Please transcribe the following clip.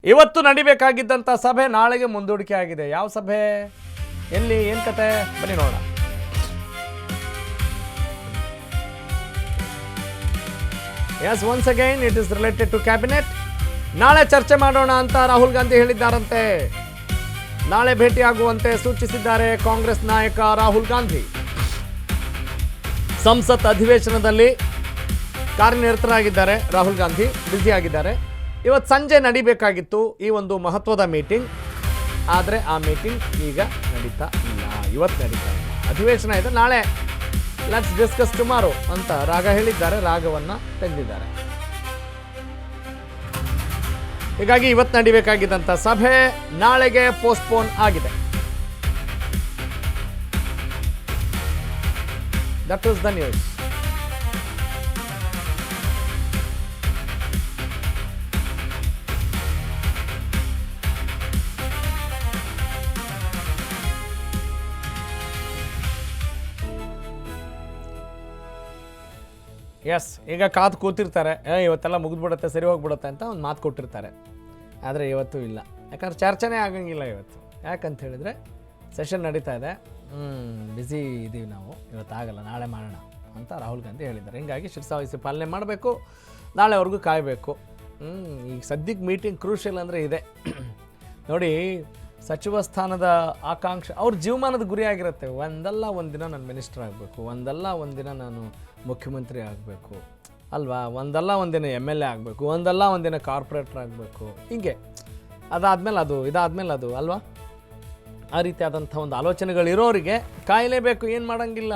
ಇವತ್ತು ನಡಿಬೇಕಾಗಿದ್ದಂಥ ಸಭೆ ನಾಳೆಗೆ ಮುಂದೂಡಿಕೆ ಆಗಿದೆ. ಯಾವ ಸಭೆ, ಎಲ್ಲಿ, ಏನು ಕತೆ, ಬನ್ನಿ ನೋಡೋಣ. Yes, once again it is related to cabinet. ನಾಳೆ ಚರ್ಚೆ ಮಾಡೋಣ ಅಂತ ರಾಹುಲ್ ಗಾಂಧಿ ಹೇಳಿದ್ದಾರಂತೆ. ನಾಳೆ ಭೇಟಿಯಾಗುವಂತೆ ಸೂಚಿಸಿದ್ದಾರೆ ಕಾಂಗ್ರೆಸ್ ನಾಯಕ ರಾಹುಲ್ ಗಾಂಧಿ. ಸಂಸತ್ ಅಧಿವೇಶನದಲ್ಲಿ ಕಾರ್ಯನಿರತರಾಗಿದ್ದಾರೆ ರಾಹುಲ್ ಗಾಂಧಿ, ಬ್ಯುಸಿ ಆಗಿದ್ದಾರೆ. ಇವತ್ತು ಸಂಜೆ ನಡಿಬೇಕಾಗಿತ್ತು ಈ ಒಂದು ಮಹತ್ವದ ಮೀಟಿಂಗ್, ಆದರೆ ಆ ಮೀಟಿಂಗ್ ಈಗ ನಡೀತಾ ಇಲ್ಲ, ಇವತ್ತು ನಡೀತಾ ಇಲ್ಲ. ಅಧಿವೇಶನ ಇದೆ, ನಾಳೆ ಲೆಟ್ಸ್ ಡಿಸ್ಕಸ್ ಟುಮಾರೋ ಅಂತ ರಾಗ ಹೇಳಿದ್ದಾರೆ, ರಾಗವನ್ನು ತೆಗೆದಿದ್ದಾರೆ. ಹೀಗಾಗಿ ಇವತ್ತು ನಡಿಬೇಕಾಗಿದ್ದಂಥ ಸಭೆ ನಾಳೆಗೆ ಪೋಸ್ಟ್ಪೋನ್ ಆಗಿದೆ. That is the news. Yes, ಈಗ ಕಾದು ಕೂತಿರ್ತಾರೆ, ಇವತ್ತೆಲ್ಲ ಮುಗಿದ್ಬಿಡುತ್ತೆ, ಸರಿ ಹೋಗ್ಬಿಡುತ್ತೆ ಅಂತ ಒಂದು ಮಾತು ಕೊಟ್ಟಿರ್ತಾರೆ. ಆದರೆ ಇವತ್ತು ಇಲ್ಲ, ಯಾಕಂದ್ರೆ ಚರ್ಚೆನೇ ಆಗಂಗಿಲ್ಲ ಇವತ್ತು. ಯಾಕಂತ ಹೇಳಿದರೆ ಸೆಷನ್ ನಡೀತಾ ಇದೆ, ಬ್ಯುಸಿ ಇದ್ದೀವಿ ನಾವು, ಇವತ್ತಾಗಲ್ಲ, ನಾಳೆ ಮಾಡೋಣ ಅಂತ ರಾಹುಲ್ ಗಾಂಧಿ ಹೇಳಿದ್ದಾರೆ. ಹೀಗಾಗಿ ಶಿರಸಾವಹಿಸಿ ಪಾಲನೆ ಮಾಡಬೇಕು, ನಾಳೆವರೆಗೂ ಕಾಯಬೇಕು. ಈಗ ಸದ್ಯಕ್ಕೆ ಮೀಟಿಂಗ್ ಕ್ರೂಷಿಯಲ್ ಅಂದರೆ ಇದೆ ನೋಡಿ. ಸಚಿವ ಸ್ಥಾನದ ಆಕಾಂಕ್ಷೆ ಅವ್ರ ಜೀವಮಾನದ ಗುರಿ ಆಗಿರುತ್ತೆ. ಒಂದಲ್ಲ ಒಂದಿನ ನಾನು ಮಿನಿಸ್ಟರ್ ಆಗಬೇಕು, ಒಂದಲ್ಲ ಒಂದಿನ ನಾನು ಮುಖ್ಯಮಂತ್ರಿ ಆಗಬೇಕು ಅಲ್ವಾ, ಒಂದಲ್ಲ ಒಂದಿನ MLA ಆಗಬೇಕು, ಒಂದಲ್ಲ ಒಂದಿನ ಕಾರ್ಪೊರೇಟರ್ ಆಗಬೇಕು, ಹೀಗೆ ಅದಾದಮೇಲೆ ಅದು, ಇದಾದಮೇಲೆ ಅದು ಅಲ್ವಾ. ಆ ರೀತಿಯಾದಂಥ ಒಂದು ಆಲೋಚನೆಗಳಿರೋರಿಗೆ ಕಾಯಲೇಬೇಕು, ಏನು ಮಾಡೋಂಗಿಲ್ಲ.